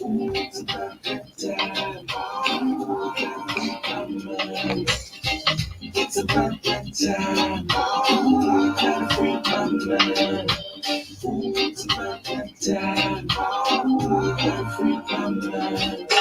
It's about that time. It's about that time. Gotta free my mind. It's about that time. Gotta free my mind.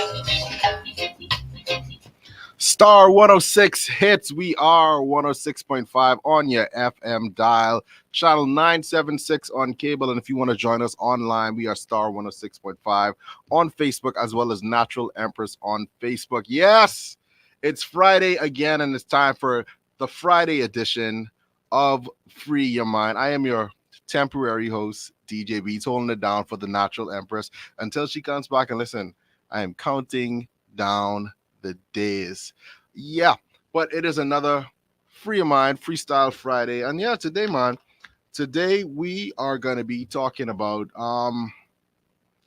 Star 106 hits. We are 106.5 on your FM dial, channel 976 on cable. And if you want to join us online, we are Star 106.5 on Facebook as well as Natural Empress on Facebook. Yes, it's Friday again, and it's time for the Friday edition of Free Your Mind. I am your temporary host, DJ Beats, holding it down for the Natural Empress until she comes back. And listen, I am counting down the days. Yeah, but it is another Free Your Mind Freestyle Friday. And yeah, today we are going to be talking about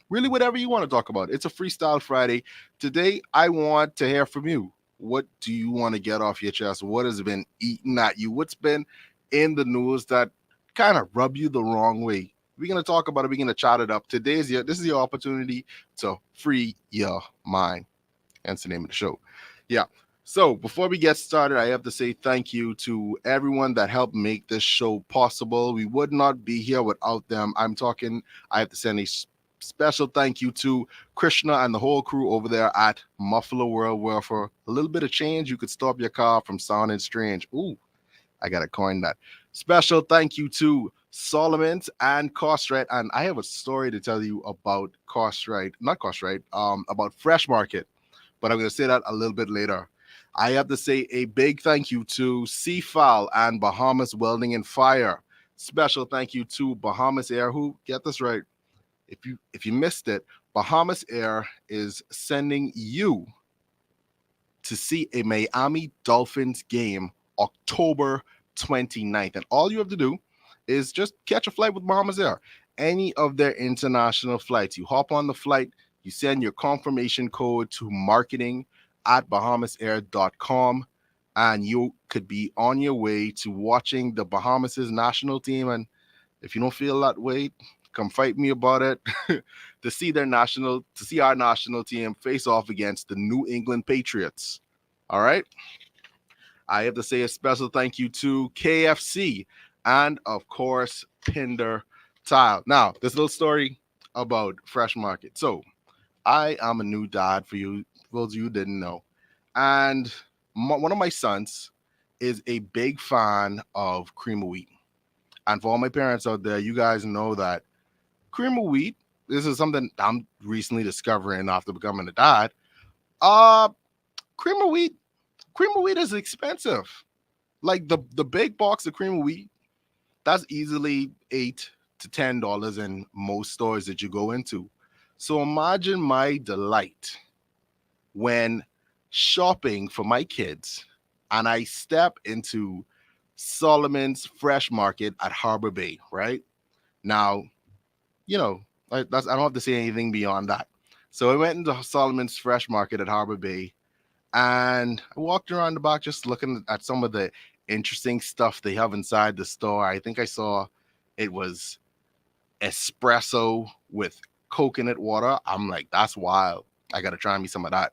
really whatever you want to talk about. It's a Freestyle Friday. Today I want to hear from you. What do you want to get off your chest? What has been eating at you? What's been in the news that kind of rub you the wrong way? We're going to talk about it. We're going to chat it up. This is your opportunity to free your mind. That's the name of the show. Yeah. So before we get started, I have to say thank you to everyone that helped make this show possible. We would not be here without them. I have to send a special thank you to Krishna and the whole crew over there at Muffler World, where for a little bit of change, you could stop your car from sounding strange. Ooh, I got to coin that. Special thank you to Solomon's and Costrite. And I have a story to tell you about about Fresh Market, but I'm going to say that a little bit later. I have to say a big thank you to Seafal and Bahamas Welding and Fire. Special thank you to Bahamas Air, who, get this right, if you missed it, Bahamas Air is sending you to see a Miami Dolphins game October 29th. And all you have to do is just catch a flight with Bahamas Air. Any of their international flights. You hop on the flight, you send your confirmation code to marketing@bahamasair.com, and you could be on your way to watching the Bahamas' national team. And if you don't feel that way, come fight me about it. to see our national team face off against the New England Patriots. All right. I have to say a special thank you to KFC and, of course, Pinder Tile. Now, this little story about Fresh Market. So, I am a new dad for those of you who didn't know. And one of my sons is a big fan of cream of wheat. And for all my parents out there, you guys know that cream of wheat, this is something I'm recently discovering after becoming a dad. Cream of wheat is expensive. Like the big box of cream of wheat, that's easily $8 to $10 in most stores that you go into. So imagine my delight when shopping for my kids and I step into Solomon's Fresh Market at Harbor Bay, right? Now, I don't have to say anything beyond that. So I went into Solomon's Fresh Market at Harbor Bay, and I walked around the back just looking at some of the interesting stuff they have inside the store. I think I saw it was espresso with coconut water. I'm like, that's wild. I got to try me some of that.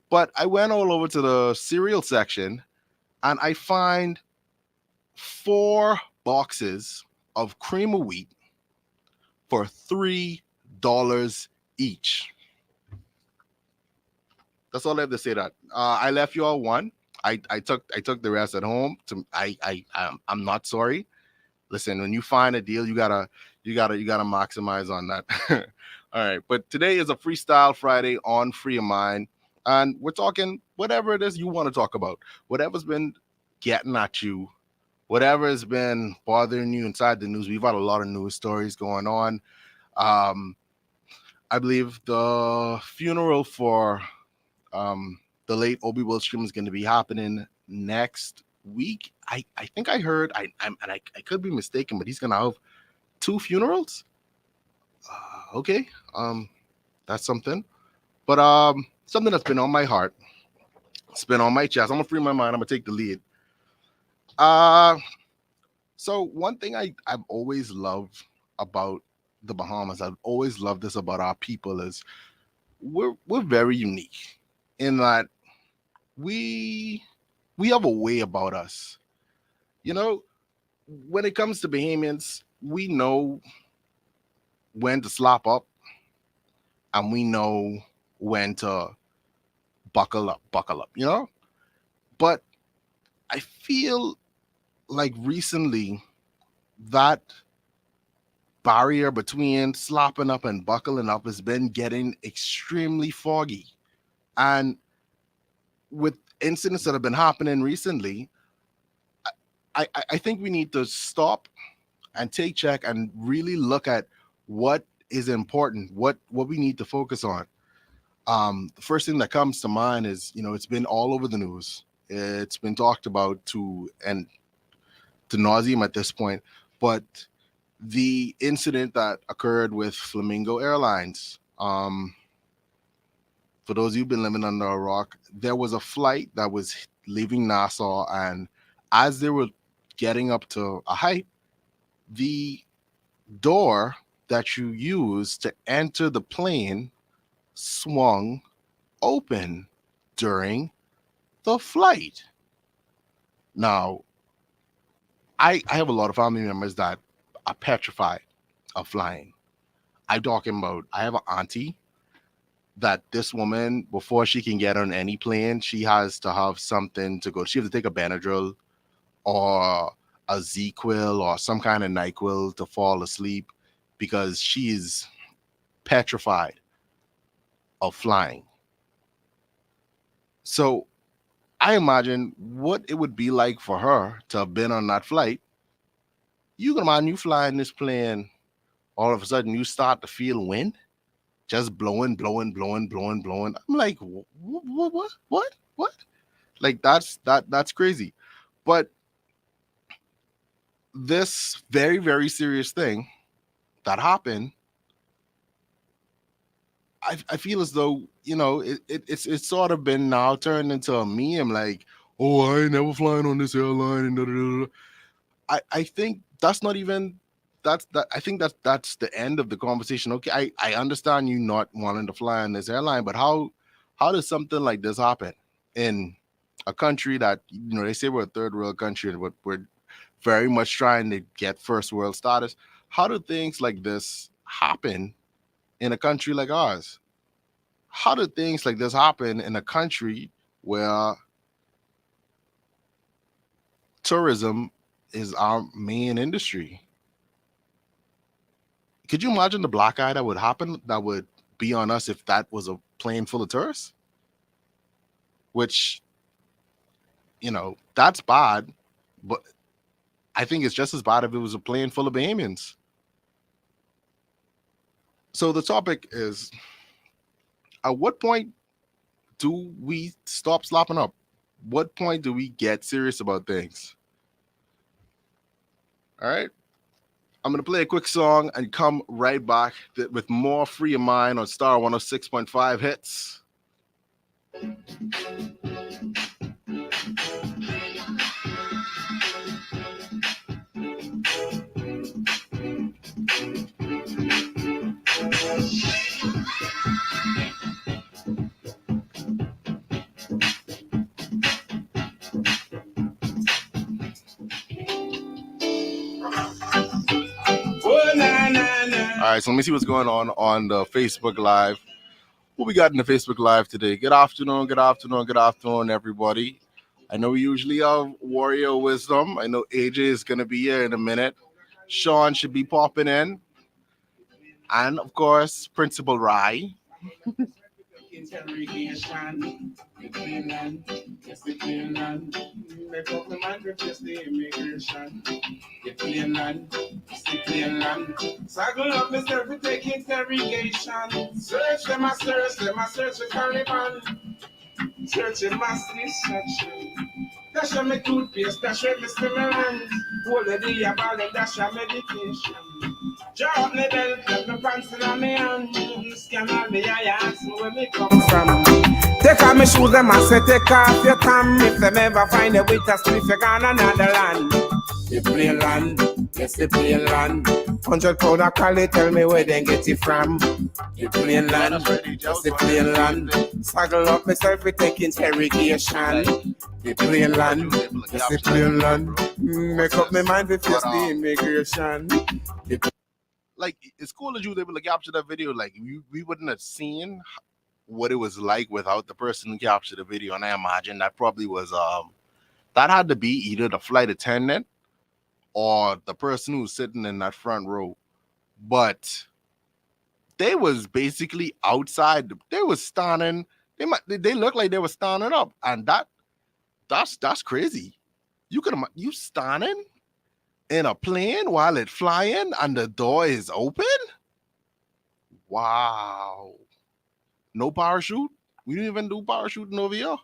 But I went all over to the cereal section, and I find 4 boxes of cream of wheat for $3 each. That's all I have to say. That I left you all one. I took the rest at home. I'm not sorry. Listen, when you find a deal, you gotta maximize on that. All right, but today is a Freestyle Friday on Free Your Mind, and we're talking whatever it is you want to talk about, whatever's been getting at you, whatever has been bothering you inside the news. We've had a lot of news stories going on. I believe the funeral for the late Obi Wilstrom is going to be happening next week. I think I heard, I could be mistaken, but he's going to have 2 funerals. Okay. That's something. But something that's been on my heart. It's been on my chest. I'm going to free my mind. I'm going to take the lead. So one thing I've always loved about the Bahamas, I've always loved this about our people, is we're very unique in that we we have a way about us. You know, when it comes to Bahamians, we know when to slop up and we know when to buckle up, But I feel like recently that barrier between slopping up and buckling up has been getting extremely foggy. And with incidents that have been happening recently, I think we need to stop and take check and really look at what is important, what we need to focus on. The first thing that comes to mind is, it's been all over the news. It's been talked about to nauseum at this point, but the incident that occurred with Flamingo Airlines. For those of you who've been living under a rock, there was a flight that was leaving Nassau, and as they were getting up to a height, the door that you use to enter the plane swung open during the flight. Now, I have a lot of family members that are petrified of flying. I have an auntie that this woman, before she can get on any plane, she has to have something to go. She has to take a Benadryl or a Z-Quil or some kind of NyQuil to fall asleep because she's petrified of flying. So I imagine what it would be like for her to have been on that flight. You can imagine you flying this plane, all of a sudden you start to feel wind just blowing, blowing, blowing, blowing, blowing. I'm like, what? Like that's crazy. But this very, very serious thing that happened, I feel as though, it's sort of been now turned into a meme, like, oh, I ain't never flying on this airline and da, da, da, da. I think that's not even I think that's the end of the conversation. Okay, I understand you not wanting to fly on this airline, but how does something like this happen in a country that, they say we're a third world country, but we're very much trying to get first world status? How do things like this happen in a country like ours? How do things like this happen in a country where tourism is our main industry? Could you imagine the black eye that would happen, that would be on us if that was a plane full of tourists? Which, that's bad, but I think it's just as bad if it was a plane full of Bahamians. So the topic is, at what point do we stop slopping up? What point do we get serious about things? All right. I'm going to play a quick song and come right back with more Free Your Mind on Star 106.5 Hits. All right, so let me see what's going on the Facebook Live. What we got in the Facebook Live today? Good afternoon, everybody. I know we usually have Warrior Wisdom. I know AJ is going to be here in a minute. Sean should be popping in. And, of course, Principal Rai. Interrogation, the clean land, yes, the clean land. Make up the man refuse the immigration. The clean land, it's the clean land. Saggle up myself to take interrogation. Search them, I search the Taliban. Searching my destruction. Dash me toothpaste, dash me stimulant. Hold the day about it, dash medication. Draw up me belt, let me pants in my hand. Scan all the eye, ask me where me come from. Take off my shoes, them I say take off your tam. If them ever find a way to split, you gone another land. The plain land, Yes, the plain land. 100 pound of cali, tell me where they get it from. The plain land. Yes, the plain land. Saddle up myself, we take interrogation. The plain land. Yes, the plain land. Make up my mind to face the immigration. Like, it's cool that you were able to capture that video. Like, we wouldn't have seen what it was like without the person who captured the video. And I imagine that probably was that had to be either the flight attendant or the person who's sitting in that front row. But they was basically outside. They was standing. They looked like they were standing up, and that's crazy. You standing in a plane while it's flying and the door is open. Wow. No parachute. We didn't even do parachuting over here.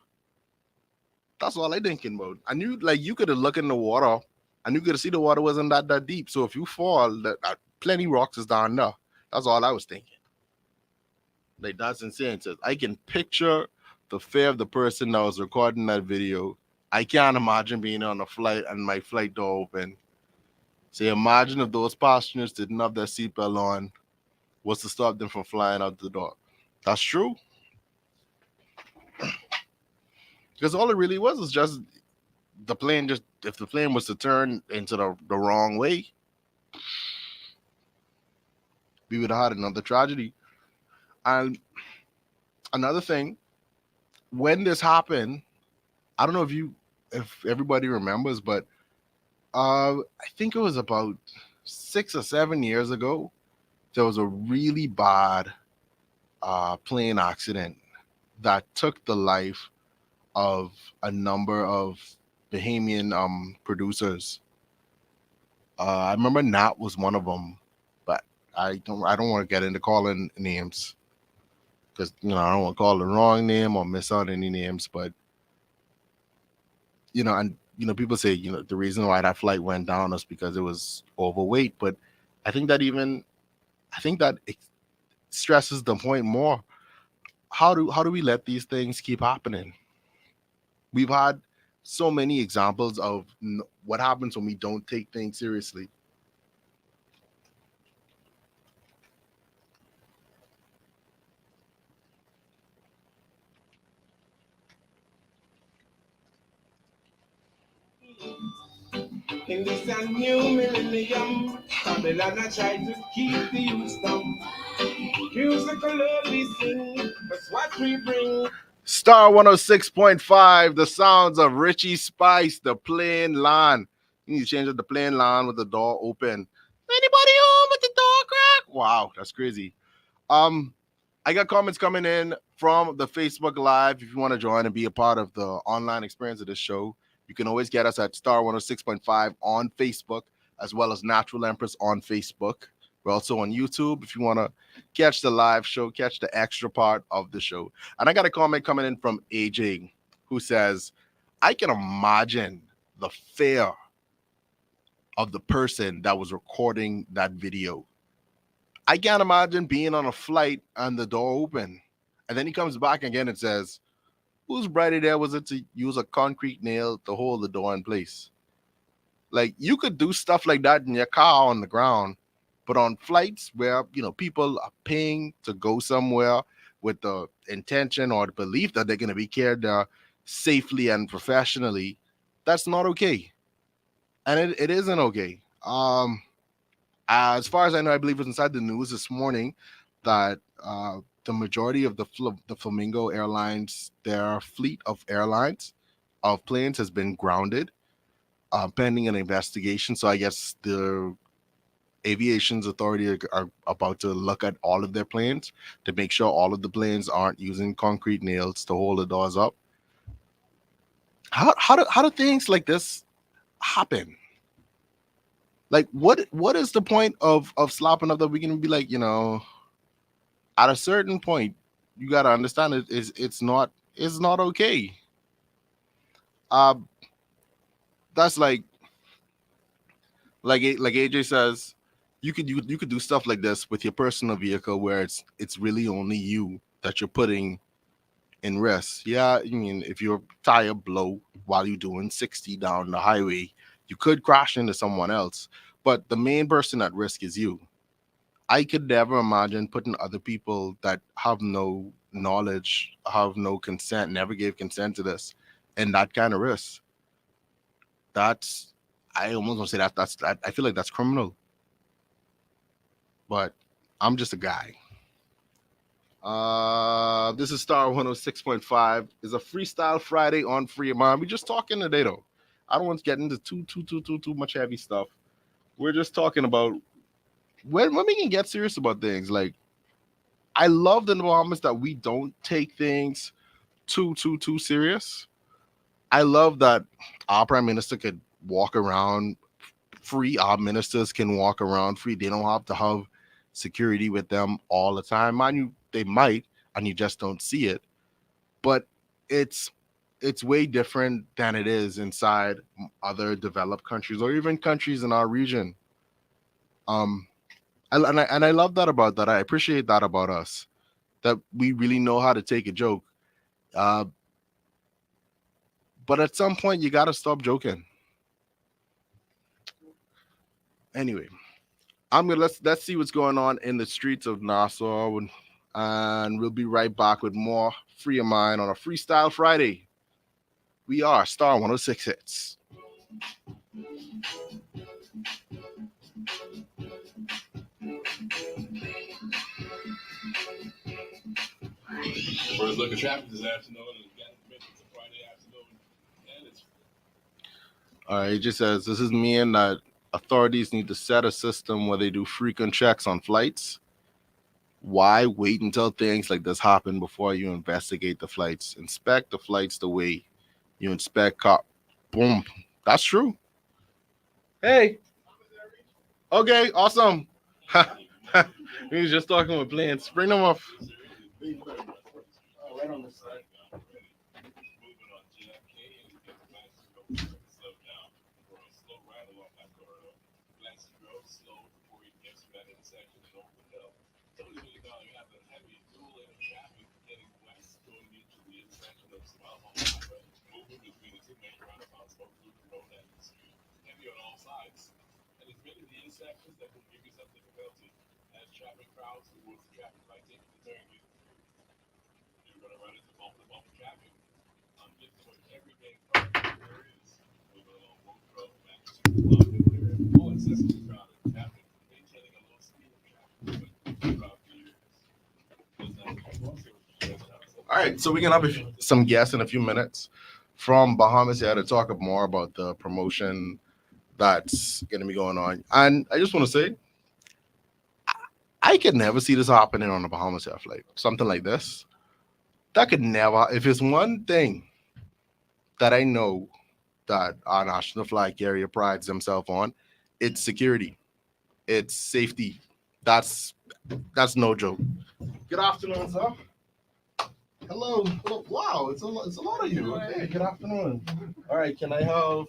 That's all I thinking about. I knew, like, you could have looked in the water and you could have see the water wasn't that deep. So if you fall, that plenty rocks is down there. That's all I was thinking. Like, that's insane. It says, I can picture the fear of the person that was recording that video. I can't imagine being on a flight and my flight door open. So imagine if those passengers didn't have their seatbelt on, was to stop them from flying out the door. That's true. Because all it really was just the plane. Just if the plane was to turn into the wrong way, we would have had another tragedy. And another thing, when this happened, I don't know if everybody remembers, but I think it was about 6 or 7 years ago. There was a really bad plane accident that took the life of a number of Bahamian producers. I remember Nat was one of them, but I don't want to get into calling names because I don't want to call the wrong name or miss out any names. But and people say the reason why that flight went down is because it was overweight. But I think that it stresses the point more. How do we let these things keep happening? We've had so many examples of what happens when we don't take things seriously. In this new millennium, Babylon I try to keep the youth dumb. Musical love we sing, that's what we bring. Star 106.5, the sounds of Richie Spice, the plain line. You need to change up the plain line with the door open. Anybody home with the door crack? Wow, that's crazy. Um, I got comments coming in from the Facebook Live. If you want to join and be a part of the online experience of this show, you can always get us at Star 106.5 on Facebook, as well as Natural Empress on Facebook. We're also on YouTube if you want to catch the live show, catch the extra part of the show. And I got a comment coming in from AJ who says, I can imagine the fear of the person that was recording that video. I can't imagine being on a flight and the door open. And then he comes back again and says, whose bright idea was it to use a concrete nail to hold the door in place? Like, you could do stuff like that in your car on the ground, but on flights where, people are paying to go somewhere with the intention or the belief that they're going to be cared there safely and professionally, that's not okay. And it isn't okay. As far as I know, I believe it was inside the news this morning that the majority of the Flamingo Airlines, their fleet of airlines, of planes has been grounded pending an investigation. So I guess the aviation's authority are about to look at all of their planes to make sure all of the planes aren't using concrete nails to hold the doors up. How do things like this happen? Like, what is the point of slapping up that we can be like, at a certain point, you got to understand it's not okay. Uh, that's like AJ says, you could do stuff like this with your personal vehicle where it's really only you that you're putting in risk. Yeah, I mean, if your tire blow while you're doing 60 down the highway, you could crash into someone else. but the main person at risk is you. I could never imagine putting other people that have no knowledge, have no consent, never gave consent to this, in that kind of risk. That's, I almost want to say that I feel like that's criminal, but I'm just a guy. This is Star 106.5. It's a freestyle Friday on Free Mind. We just talking today though. I don't want to get into too much heavy stuff. We're just talking about when we can get serious about things. Like, I love the Bahamas that we don't take things too serious. I love that our prime minister could walk around free. Our ministers can walk around free. They don't have to have security with them all the time. Mind you, they might, and you just don't see it. But it's it's way different than it is inside other developed countries or even countries in our region. Um, and I love that about that. I appreciate that about us. That we really know how to take a joke. Uh, but at some point, you got to stop joking. Anyway, let's see what's going on in the streets of Nassau, and we'll be right back with more Free of Mind on a Freestyle Friday. We are Star 106 Hits. First look at traffic this afternoon, and again, it's a Friday afternoon, and it's All right, it just says this is meaning that authorities need to set a system where they do frequent checks on flights. Why wait until things like this happen before you investigate the flights? Inspect the flights the way you inspect cop. Boom. That's true. Hey. Okay. Awesome. We was just talking with planes. Bring them off. right on the side. Moving on JFK and get the Glasses Road slow down for a slow ride along that corridor. Glasses Road slow before you get to that intersection and over the hill. So you know you have a heavy dual lane of traffic heading west going into the intersection of Smile Home Highway. Moving between the two main roundabouts, both Luton Road and the street. Heavy on all sides. And it's really the intersections that will give you some difficulty as traffic crowds towards the traffic light taking the turn. You're going to run into bumper traffic on just about every main part there is. Moving along Woke Road, back to area. All excessively crowded traffic, maintaining a low speed of traffic throughout the years. All right, so we're gonna have some guests in a few minutes from Bahamas here to talk more about the promotion that's gonna be going on. And I just want to say, I could never see this happening on the Bahamas Air flight. Something like this, that could never. If it's one thing that I know that our national flag carrier prides themselves on, it's security, it's safety. That's that's no joke. Good afternoon, sir. Hello. Hello. Wow, it's a lot of you. Okay, good afternoon. All right, can I have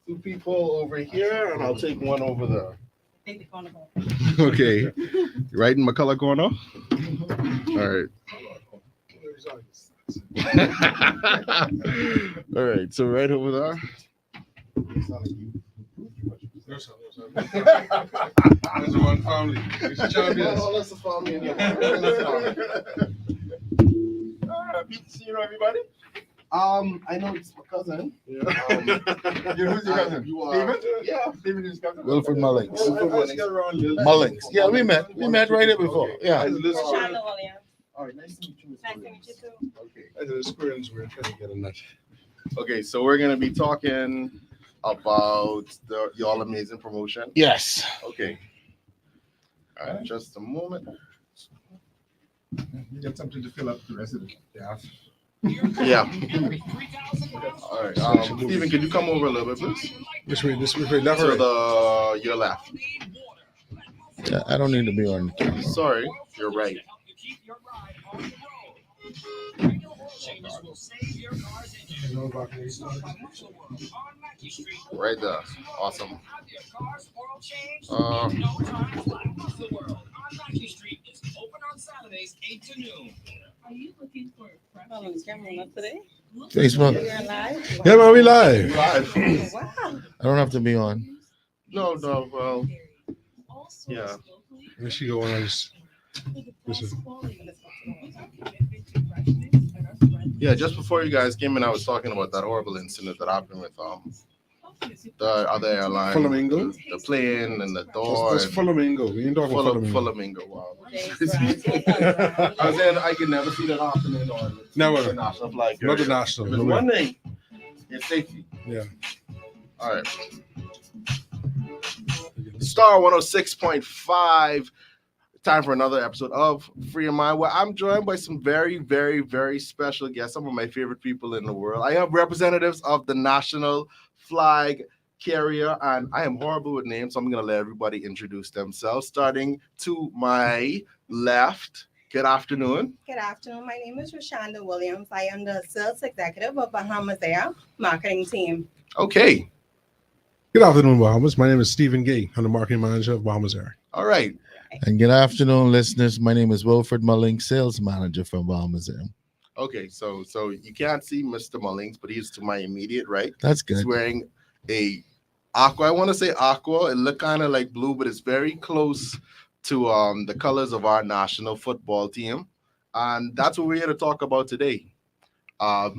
two people over here, and I'll take one over there. Take the corner. Okay, right in McCullough corner. All right. All right, so right over there. There's one family. It's champions. Oh, that's the family in your Good to see you, everybody. I know it's my cousin. Yeah. Who's your cousin? You are. Steven? Yeah. Steven is cousin. Wilfred Mullings. Mullings. Mullings. Yeah, we met right here before. Yeah. Charlotte Williams. All right, nice to meet you. Nice to meet you too. Okay. As an experience, we're trying to get a nut. Okay, so we're gonna be talking about y'all amazing promotion. Yes. Okay. All right, just a moment. You got something to fill up the rest of the staff. Yeah. All right. Stephen, could you come over a little bit, please? This way, left To the your left. Yeah, I don't need to be on the camera. Sorry, you're right. Right there. Awesome. Are you looking for on the camera not today? Facebook. You're live? Yeah, man, we live. Live. Wow. I don't have to be on. No, no, well, yeah. And she go on this. Yeah, just before you guys came in, I was talking about that horrible incident that happened with the other airline, Flamingo? the plane and the That's, door. that's And Flamingo. We ain't talking about Flamingo. Flamingo. Wow. I was saying I could never see that happening on Never. the national flag Not the carrier. national. If it's No way. one thing, it's safety. Yeah. All right. Star 106.5. Time for another episode of Free Your Mind, where I'm joined by some very, very, very special guests, some of my favorite people in the world. I have representatives of the national flag carrier, and I am horrible with names, so I'm going to let everybody introduce themselves. Starting to my left, good afternoon. Good afternoon. My name is Rashonda Williams. I am the sales executive of Bahamas Air marketing team. Okay. Good afternoon, Bahamas. My name is Stephen Gay. I'm the marketing manager of Bahamas Air. All right. And good afternoon, listeners. My name is Wilfred Mulling, sales manager from Bahamas Air. Okay, so you can't see Mr. Mullings, but he's to my immediate right. That's good. He's wearing a aqua. I want to say aqua. It look kind of like blue, but it's very close to the colors of our national football team, and that's what we're here to talk about today. I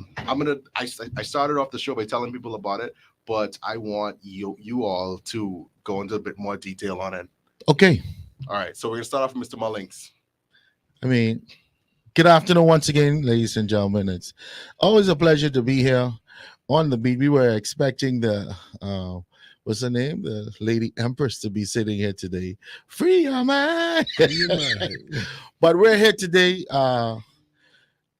started off the show by telling people about it, but I want you all to go into a bit more detail on it. Okay. All right, so we're gonna start off with Mr. Mullings. I mean, good afternoon once again, ladies and gentlemen. It's always a pleasure to be here on the beat. We were expecting the what's her name? The Lady Empress to be sitting here today. Free your mind. But we're here today,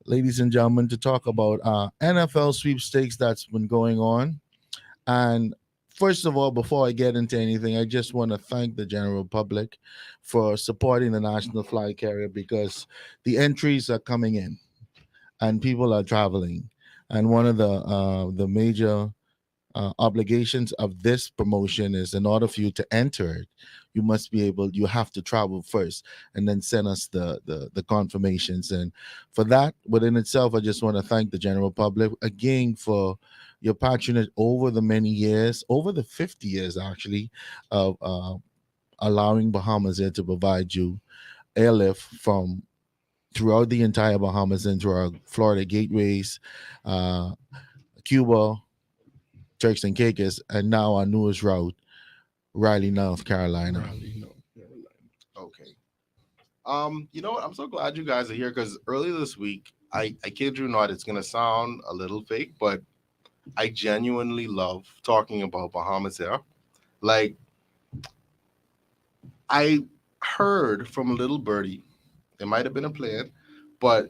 ladies and gentlemen, to talk about NFL sweepstakes that's been going on. And first of all, before I get into anything, I just want to thank the general public for supporting the national flag carrier, because the entries are coming in and people are traveling. And one of the major obligations of this promotion is, in order for you to enter it, you have to travel first and then send us the confirmations. And for that, within itself, I just want to thank the general public again for your patronage over the many years, over the 50 years actually, of allowing Bahamas Air to provide you airlift from throughout the entire Bahamas and through our Florida gateways, Cuba, Turks and Caicos, and now our newest route, Raleigh, North Carolina. Okay. You know what? I'm so glad you guys are here, because earlier this week, I kid you not, it's gonna sound a little fake, but I genuinely love talking about Bahamas Air. Like, I heard from a little birdie, it might have been a plan, but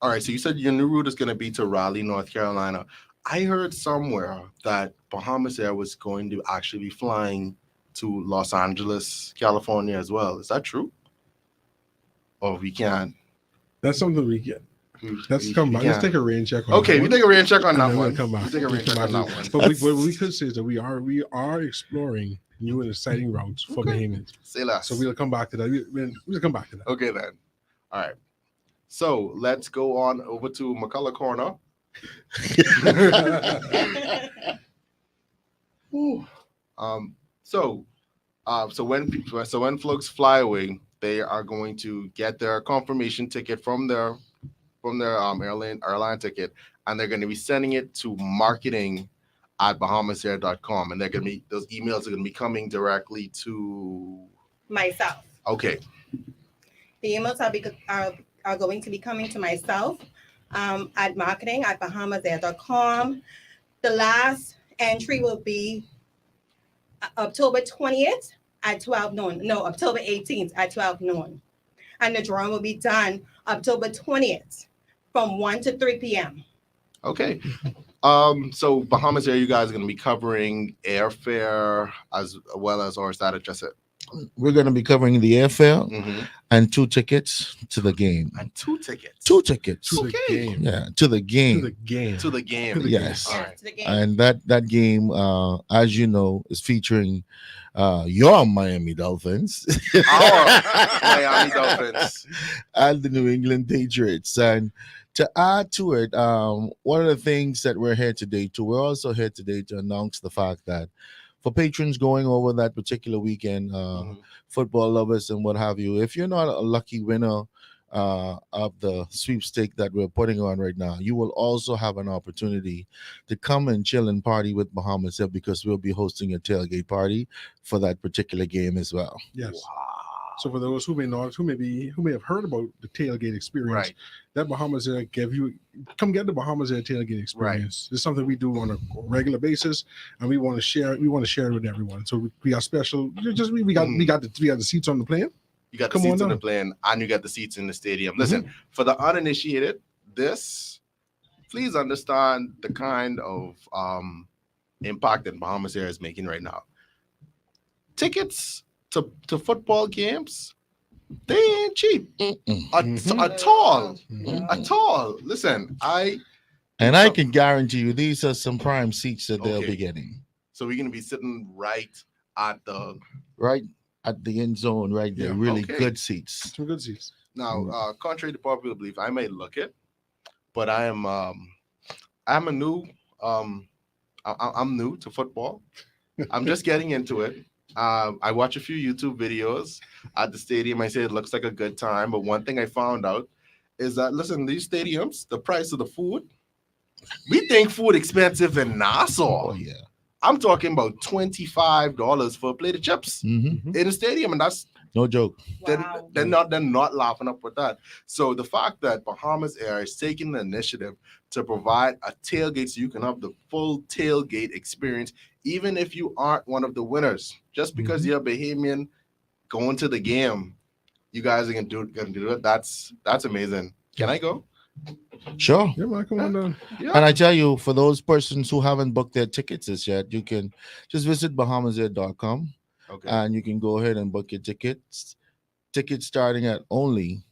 all right, so you said your new route is going to be to Raleigh, North Carolina. I heard somewhere that Bahamas Air was going to actually be flying to Los Angeles, California as well. Is that true? Or we can't? That's something we get. Let's we come back. Let's can't. take a rain check on Okay, that we one. take a rain check on And that then one. we'll come back. We take a rain check on that one. But what we could say is that we are exploring new and exciting routes for Okay. Bahamians. Say less. So we'll come back to that. We'll come back to that. Okay then. All right. So let's go on over to McCullough Corner. So when folks fly away, they are going to get their confirmation ticket from their airline ticket, and they're going to be sending it to marketing@bahamasair.com, and those emails are going to be coming directly to Myself. Okay. The emails are going to be coming to myself at marketing@bahamasair.com. The last entry will be October 20th at 12 noon. No, October 18th at 12 noon. And the drawing will be done October 20th from 1 to 3 p.m. Okay. So Bahamas Air, you guys are going to be covering airfare as well as, or is that just it? We're going to be covering the airfare Mm-hmm. and 2 tickets to the game. And 2 tickets. 2 tickets. To the Okay. game. Yeah, to the game. To the game. To the game. Yes. All Yeah, right. to the game. And that game, as you know, is featuring your Miami Dolphins. Our Miami Dolphins. And the New England Patriots. And to add to it, one of the things that we're here today we're also here today to announce the fact that for patrons going over that particular weekend, Mhm. football lovers and what have you. If you're not a lucky winner of the sweepstake that we're putting on right now, you will also have an opportunity to come and chill and party with Bahamas Zip, because we'll be hosting a tailgate party for that particular game as well. Yes. Wow. So for those who may not, who may have heard about the tailgate experience, Right. that Bahamas Air come get the Bahamas Air tailgate experience. It's something we do on a regular basis, and we want to share. We want to share it with everyone. So we got special. Just we got the seats on the plane. You got the Come seats on on the now. plane, and you got the seats in the stadium. Listen, for the uninitiated, please understand the kind of impact that Bahamas Air is making right now. Tickets to football games, they ain't cheap at all. At all. Listen, I So- can guarantee you these are some prime seats that they'll Okay. be getting so we're gonna be sitting right at the right at the end zone, right there. Yeah, Really okay. good seats. Some good seats. now. Contrary to popular belief, I may look it, but I'm a new I'm new to football. I'm just getting into it. I watch a few YouTube videos at the stadium. I say it looks like a good time, but one thing I found out is that, listen, these stadiums, the price of the food, we think food expensive in Nassau. Oh yeah. I'm talking about $25 for a plate of chips Mm-hmm. in the stadium, and that's No joke. Wow. they're not laughing up with that. So the fact that Bahamas Air is taking the initiative to provide a tailgate so you can have the full tailgate experience, even if you aren't one of the winners, just because you're a Bahamian going to the game, you guys are gonna do it. That's amazing. Can I go? Sure. Yeah, man, come on down. Yeah. And I tell you, for those persons who haven't booked their tickets as yet, you can just visit bahamasair.com Okay. and you can go ahead and book your tickets. Tickets starting at only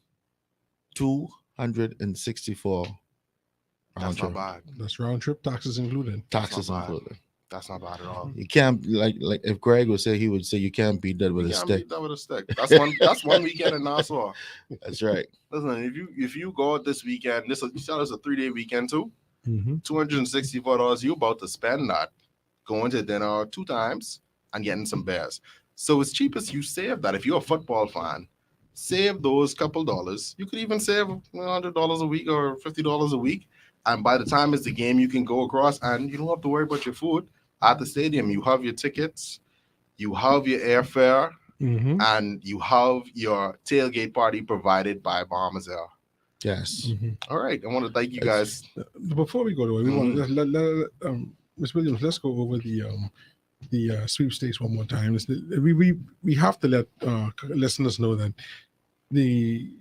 $264. That's not bad. That's round trip, taxes included. Taxes not bad. included. That's not bad at all. You can't like if Greg would say, he would say you can't beat that with You a can't stick. beat that with a stick. That's one weekend in Nassau. That's right. Listen, if you go out this weekend, you said it's a 3-day weekend too. Mm-hmm. $264, you about to spend that going to dinner 2 times and getting some bears. So it's cheapest you save that. If you're a football fan, save those couple dollars. You could even save $100 a week or $50 a week. And by the time it's the game, you can go across and you don't have to worry about your food at the stadium. You have your tickets, you have your airfare, Mm-hmm. and you have your tailgate party provided by Bahamas Air. Yes. All right. I want to thank you guys. Before we go to it, we want to Ms. Williams. Let's go over the sweepstakes one more time. We have to let listeners know that the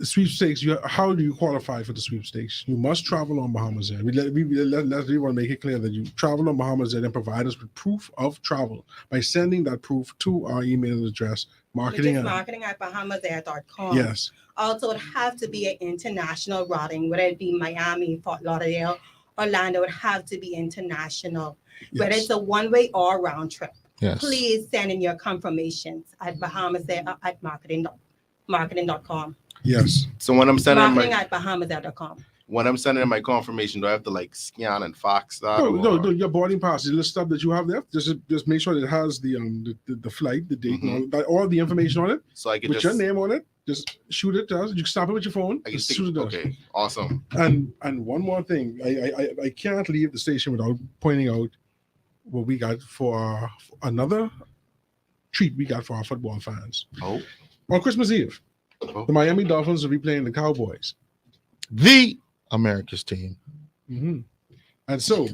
sweepstakes. How do you qualify for the sweepstakes? You must travel on Bahamas Air. We want to make it clear that you travel on Bahamas Air and provide us with proof of travel by sending that proof to our email address, marketing Marketing at bahamasair.com. Yes. Also, it have to be an international routing, whether it be Miami, Fort Lauderdale, Orlando. It have to be international, whether Yes. it's a one-way or round trip. Yes. Please send in your confirmations at bahamasair at marketing.com. Yes. So when I'm sending Marketing my at bahamasair.com. my confirmation, do I have to like scan and fax that? No, or- your boarding pass, the stuff that you have there. Just make sure it has the flight, the date, and all the information on it So I can with just your name on it. Just shoot it to us. You can stop it with your phone. I can Just stick, shoot it to us. okay, awesome. And one more thing, I can't leave the station without pointing out what we got for another treat we got for our football fans. Oh, On Christmas Eve, Oh. the Miami Dolphins will be playing the Cowboys. The America's team. Mm-hmm. And so,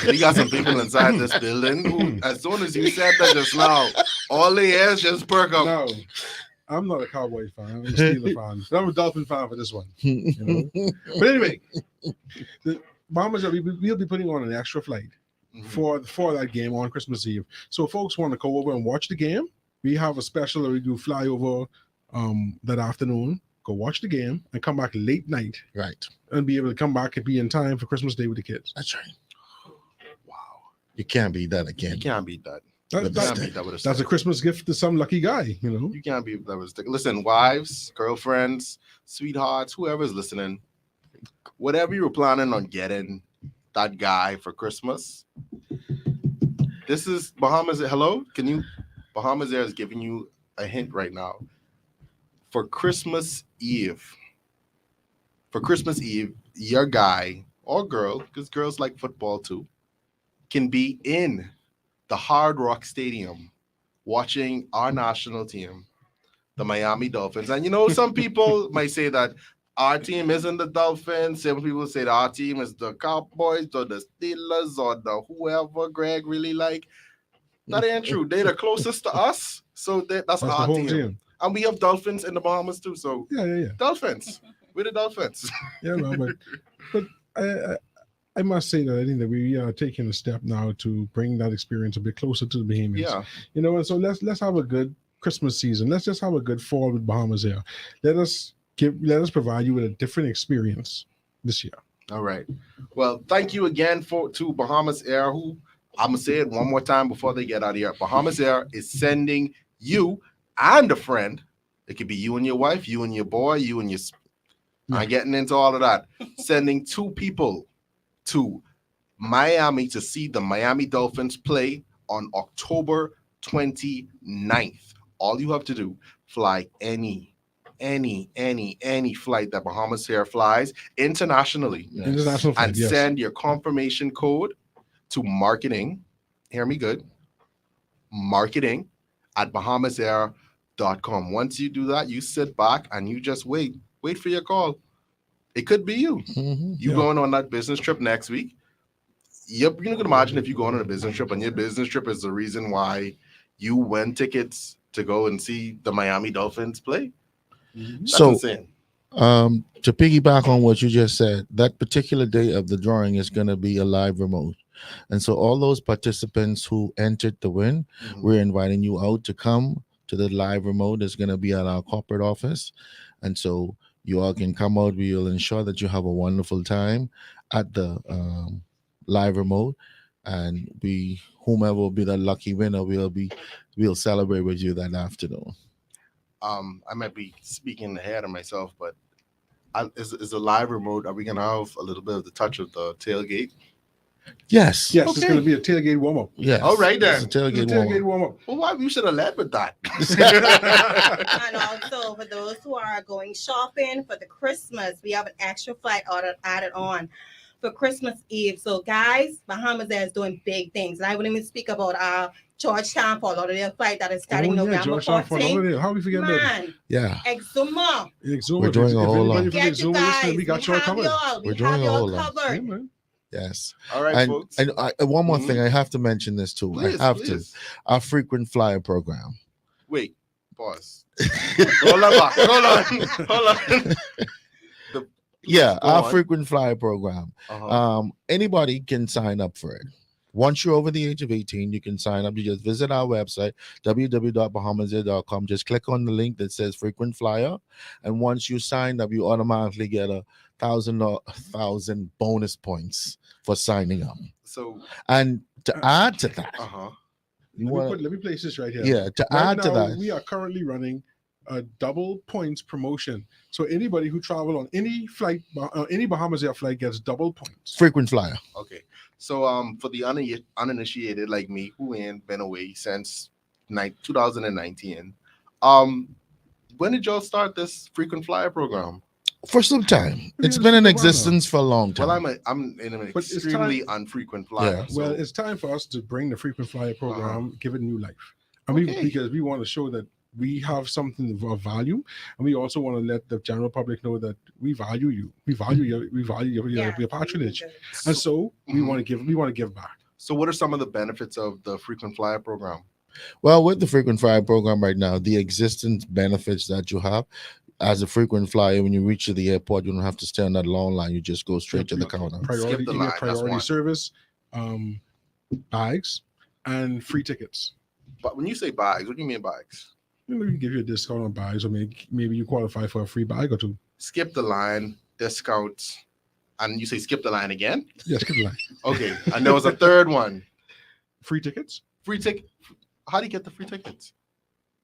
we got some people inside this building who, as soon as you said that just now, all they ears just perk up. no, I'm not a Cowboys fan. I'm a Steelers fan. But I'm a Dolphin fan for this one. You know? But anyway, the Bahamas, we'll be putting on an extra flight Mhm. for that game on Christmas Eve. So if folks want to go over and watch the game, we have a special that we do fly over that afternoon, go watch the game, and come back late night Right. and be able to come back and be in time for Christmas Day with the kids. That's right. Wow, You can't beat that you again. can't beat that. That- You that- can't beat that with a that's a stick. Christmas gift to some lucky guy, you know. You can't beat that with a stick. Listen, wives, girlfriends, sweethearts, whoever's listening, whatever you were planning on getting that guy for Christmas, This is Bahamas. Hello, can you? Bahamas Air is giving you a hint right now. For Christmas Eve, your guy or girl, because girls like football too, can be in the Hard Rock Stadium watching our national team, the Miami Dolphins. And some people might say that our team isn't the Dolphins. Some people say that our team is the Cowboys or the Steelers or the whoever Greg really like. That ain't true. They're the closest to us, so that's That's the our home team. team. And we have Dolphins in the Bahamas too. So Yeah. Dolphins, we're the Dolphins. Yeah, well, but I must say that I think that we are taking a step now to bring that experience a bit closer to the Bahamians. Yeah. And so let's have a good Christmas season. Let's just have a good fall with Bahamas Air. Let us provide you with a different experience this year. All right. Well, thank you again to Bahamas Air, who I'm gonna say it one more time before they get out of here. Bahamas Air is sending you and a friend. It could be you and your wife, you and your boy, you and your. I'm getting into all of that. Sending 2 people to Miami to see the Miami Dolphins play on October 29th. All you have to do, fly any flight that Bahamas Air flies internationally. International flight, And yes. send your confirmation code to marketing. Hear me good. Marketing at bahamasair.com. Once you do that, you sit back and you just wait for your call. It could be you. Mhm. You going on that business trip next week. You can imagine if you go on a business trip and your business trip is the reason why you win tickets to go and see the Miami Dolphins play. That's So, insane. to piggyback on what you just said, that particular day of the drawing is going to be a live remote. And so all those participants who entered the win, we're inviting you out to come to the live remote. It's going to be at our corporate office. And so you all can come out. We will ensure that you have a wonderful time at the live remote. And whomever will be the lucky winner, we'll celebrate with you that afternoon. I might be speaking ahead of myself, but is a live remote. Are we gonna have a little bit of the touch of the tailgate? Yes. Yes, it's Okay. going to be a tailgate warm-up. Yes. All right, then. It's a tailgate It's a tailgate warm-up. warm-up. Well, why you should have led with that? And also for those who are going shopping for the Christmas, we have an extra flight added on for Christmas Eve. So guys, Bahamas Air is doing big things. And I wouldn't even speak about Georgetown Fort Lauderdale flight that is starting November Georgetown Fort 14th. Lauderdale. How we forget that? Man, Yeah. Exuma. Exuma. We're doing a If whole lot. anybody from Get you Exuma guys. listening, we got y'all have covered. y'all. We're We doing have a y'all whole lot. Yeah, covered. man. Yes. All right, And folks. one more Mhm. thing, I have to mention this too. Please, I have please. to. Our frequent flyer program. Wait, pause. Hold on. Yeah, Go our on. frequent flyer program. Anybody can sign up for it. Once you're over the age of 18, you can sign up. You just visit our website, www.bahamasair.com. Just click on the link that says frequent flyer. And once you sign up, you automatically get 1,000 bonus points for signing up. So, And to add to that, Let me place this right here. yeah, to Right add to now, that, we are currently running a double points promotion. So anybody who travel on any flight, any Bahamas Air flight gets double points. frequent flyer. okay. So, for the uninitiated like me who ain't been away since 2019, when did y'all start this frequent flyer program? For some time. Maybe It's it's been in been a while now. existence for a long time. Well, I'm in an But it's extremely unfrequent flyer. Yeah. Well, so- it's time for us to bring the frequent flyer program, give it new life. And Okay. because we want to show that we have something of value, and we also want to let the general public know that we value you. We value your patronage, and so we want to give back. So, what are some of the benefits of the frequent flyer program? Well, with the frequent flyer program right now, the existing benefits that you have as a frequent flyer, when you reach to the airport, you don't have to stay on that long line. You just go straight to the counter. Priority, the you line, get that's priority one. service, bags, and free tickets. But when you say bags, what do you mean bags? We can give you a discount on bags, or maybe you qualify for a free bag or two. Skip the line, discounts, and you say skip the line again? Yes, good line. Okay, and there was a third one. Free tickets. Free ticket. How do you get the free tickets?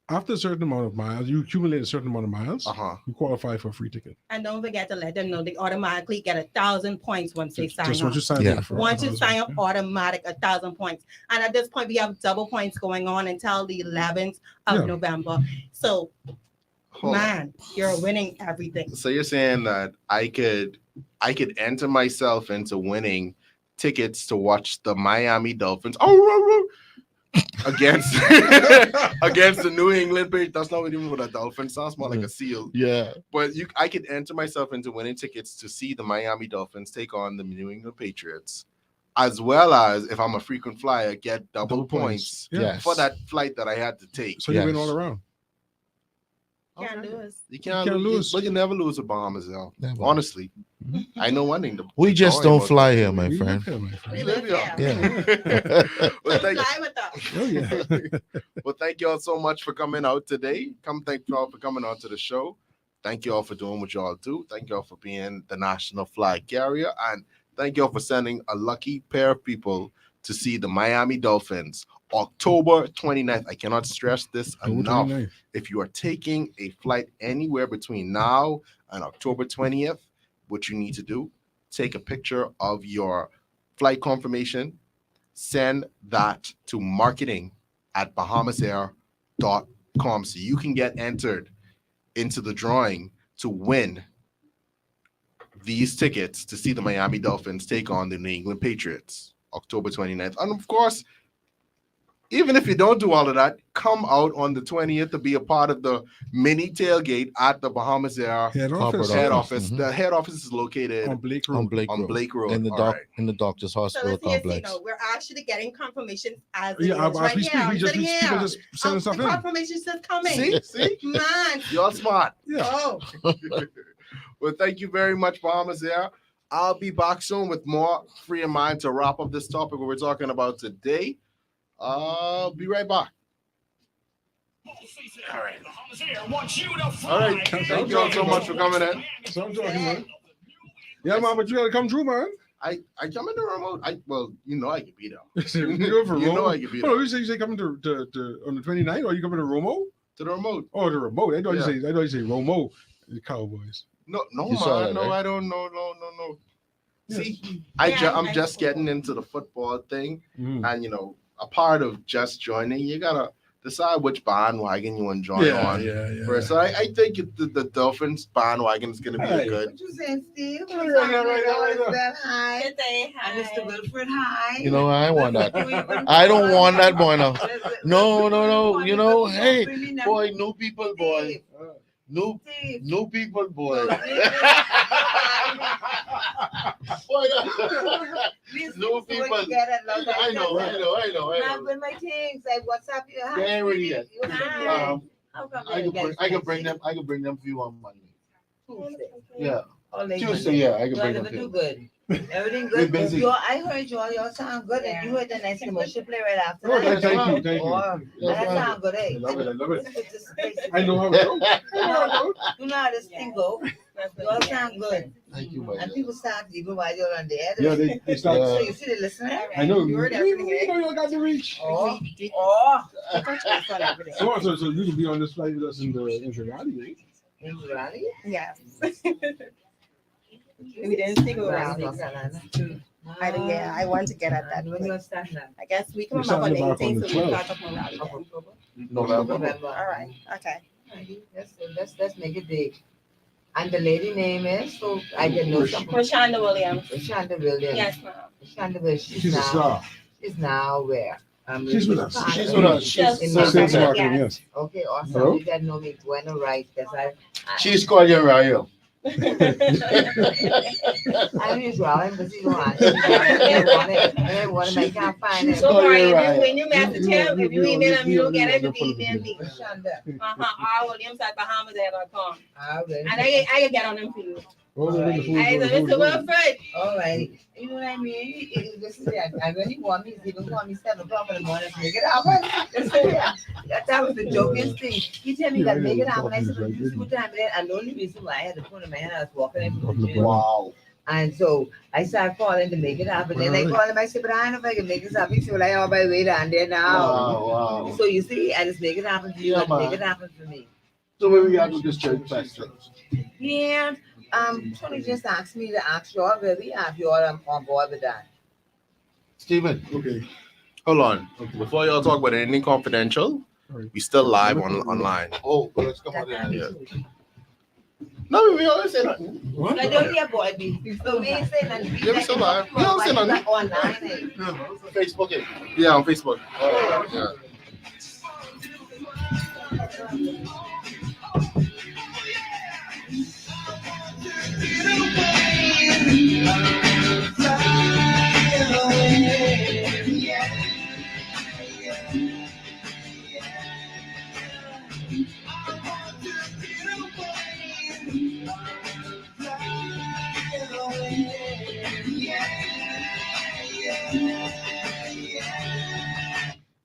After a certain amount of miles, you accumulate a certain amount of miles, you qualify for a free ticket. And don't forget to let them know they automatically get 1,000 points once they sign Just up. once you sign Yeah. up. Once you sign up, automatic 1,000 points. And at this point, we have double points going on until the 11th of Yeah. November. So, man, you're winning everything. So you're saying that I could enter myself into winning tickets to watch the Miami Dolphins against against the New England Patriots. That's not even what a dolphin sounds more like a seal. Yeah. But I could enter myself into winning tickets to see the Miami Dolphins take on the New England Patriots, as well as if I'm a frequent flyer, get double points Yes. for that flight that I had to take. So you win Yes. all around. Can't lose. You can't can't lose. lose. But you never lose at Bahamas, y'all. Never. Honestly, I know one thing. We just Don't worry don't about fly that. here, my We friend. live here, my friend. We live here. Yeah. Well, thank, Fly with us. Oh, yeah. well, thank you all so much for coming out today. Thank you all for coming on to the show. Thank you all for doing what you all do. Thank you all for being the national flag carrier. And thank you all for sending a lucky pair of people to see the Miami Dolphins October 29th. I cannot stress this October enough. 29th. If you are taking a flight anywhere between now and October 20th, what you need to do, take a picture of your flight confirmation, send that to marketing@bahamasair.com so you can get entered into the drawing to win these tickets to see the Miami Dolphins take on the New England Patriots October 29th. And of course, even if you don't do all of that, come out on the 20th to be a part of the mini tailgate at the Bahamas Air Head Corporate office. head office. office. Mhm. The head office is located On Blake On Road. Blake on Road. Blake Road. In the All doc right. in the doctor's So hospital listen, you complex. know, we're actually getting confirmations as it Yeah, is as right we here. speak, I'm sitting people here. just sending stuff The in. confirmation's just coming. See? Man. Y'all smart. Yeah. Oh, Well, thank you very much, Bahamas Air. I'll be back soon with more Free in Mind to wrap up this topic we're talking about today. I'll be right back. All right. All right. Thank you all so much for coming in. So I'm talking, man. Yeah, man, but you gotta come through, man. I come in the remote. You know I can be there. You go for You know Romo? I can be Oh, there. you say coming to on the 29th, or you coming to Romo? To the remote. Oh, the remote. I thought Yeah. you say Romo, the Cowboys. No, You saw man. that, No, right? I don't know. No. Yes. See, Yeah, I'm I just know. getting into the football thing. Mm. And a part of just joining, you gotta decide which bandwagon you want to join on yeah. first. So I think the Dolphins bandwagon is gonna be Hey. good. What you saying, Steve? Yeah, right. Hi. good day. And Mr. Wilfred, hi. You know, I want that. I don't want that, boy. No. No. You know, hey, boy, new people, boy. New people, boy. Boy, new people. I know. Not with my things. Like, what's up? You have They ain't ready yet. How come I can bring them for you on Monday. Tuesday. Yeah. Oh, late Tuesday, Monday. yeah, I can You all bring them never for do you. good. Everything We're good. busy. I heard y'all sound good. And you heard the nice commercial play right after Oh, that. thank you. Oh, Yes, that ma'am. sound good, I eh? love it. This place is- I know how it goes. You know how this thing go. You all sound good. Thank you, my And dear. people start even while you're on the air. Yeah, they start. So you see the listener? I know. You heard You everything, know you got the reach. Oh. So you can be on this flight with us in the Raleigh, eh? In Raleigh? Yes. We didn't speak about Wow, it. North Carolina. I want to get at that. When you're starting that? I guess we come We're back on the starting back on 18th, the so we 12th. start up on Raleigh then. October? November. November. All right. Okay. Let's make it big. And the lady name is, so I can know something. Rashonda Williams. Shonda Williams. Yes, ma'am. Shonda Williams. She's a star. She's now where? She's with us. She's with us. Yes. She's Sales Sales marketing. marketing, yes. Okay, awesome. Hello? You got know me bueno, right? Because She's called you Rayo. I use Raleigh, but she don't answer. I want to make her find it. So Oh, far, you're right. when you message him, if you email him, you don't get it, you you email me. Shonda. Williams at Bahamasair.com. All right. And I can get on them for you. Oh, they're in the food, I they're in said, the Mr. food. Wilfred. All right. You know what I mean? This is it. I really want me, even want me 7 o'clock in the morning to make it happen. That was the jokiest thing. He told me that make it happen. I said, you see what time it is? And the only reason why I had the phone in my hand, I was walking in from the gym. Wow. And so I started calling to make it happen. Then I Right. called him, I said, but I don't know if I can make this happen. He said, well, I have my way down there now. Wow. So you see, I just make it happen for you, Yeah, and make man. it happen for me. So where we at with this church festival? Yeah, Tony just asked me to ask you all where we have you all on board with that. Stephen. Okay. Hold on. Before y'all talk about anything confidential, we still live online. Oh, but let's come That on there. can't be Yeah. true. No, we always say nothing. What? I don't hear boy be. So we ain't saying nothing. Yeah, we still live. We don't say nothing. Online. Eh? Facebook it. Yeah, on Facebook. Oh, Yeah.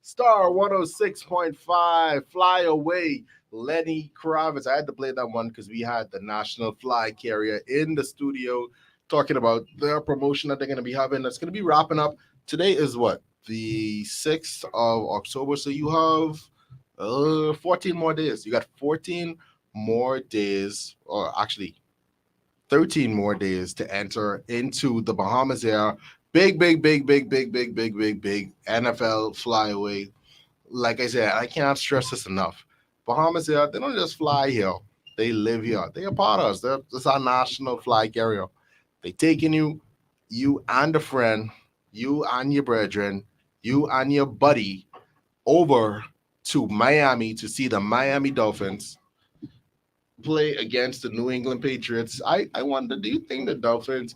Star 106.5, Fly Away, Lenny Kravitz. I had to play that one because we had the National Fly Carrier in the studio talking about their promotion that they're going to be having. That's going to be wrapping up. Today is what? The 6th of October. So you have 14 more days. You got 14 more days, or actually 13 more days to enter into the Bahamas Air. Big NFL flyaway. Like I said, I can't stress this enough. Bahamas Air, they don't just fly here. They live here. They are part of us. This our national flag carrier. They taking you and a friend, you and your brethren, you and your buddy over to Miami to see the Miami Dolphins play against the New England Patriots. I wonder, do you think the Dolphins,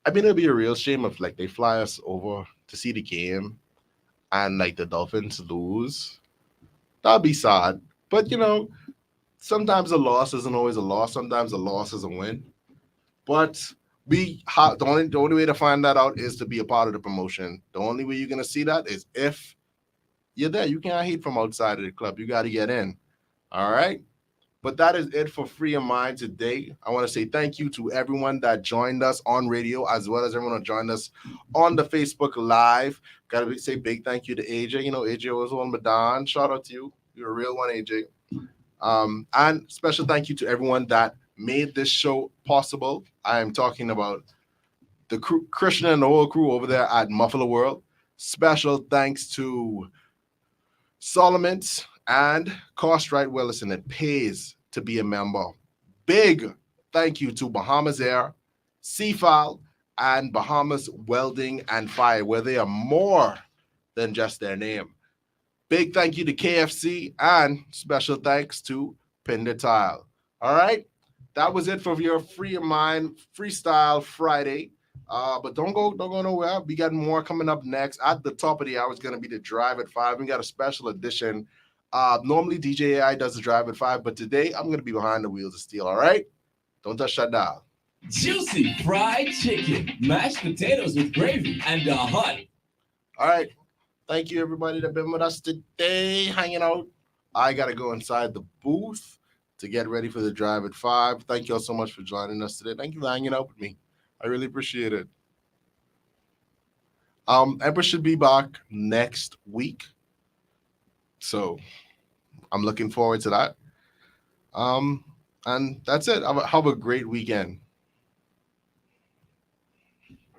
I mean, it'd be a real shame if like they fly us over to see the game and like the Dolphins lose. That'd be sad. But sometimes a loss isn't always a loss. Sometimes a loss is a win. But we have the only way to find that out is to be a part of the promotion. The only way you're gonna see that is if you're there. You can't hate from outside of the club. You got to get in. All right. But that is it for Free Your Mind today. I want to say thank you to everyone that joined us on radio, as well as everyone that joined us on the Facebook Live. Got to say big thank you to AJ. AJ was on Madon. Shout out to you. You're a real one, AJ. And special thank you to everyone that made this show possible. I am talking about the crew, Christian and the whole crew over there at Muffler World. Special thanks to Solomon's and Cost Right. Well, listen, it pays to be a member. Big thank you to Bahamas Air, Seafile, and Bahamas Welding and Fire, where they are more than just their name. Big thank you to KFC and special thanks to Pinder Tile. All right, that was it for your Free Your Mind Freestyle Friday. But don't go nowhere. We got more coming up next. At the top of the hour is going to be the Drive at 5. We got a special edition. Normally DJ AI does the Drive at 5, but today I'm going to be behind the wheels of steel. All right, don't touch that dial. Juicy fried chicken, mashed potatoes with gravy, and a hot. All right. Thank you, everybody that been with us today, hanging out. I got to go inside the booth to get ready for the Drive at 5. Thank you all so much for joining us today. Thank you for hanging out with me. I really appreciate it. Empress should be back next week. So I'm looking forward to that. And that's it. Have a great weekend.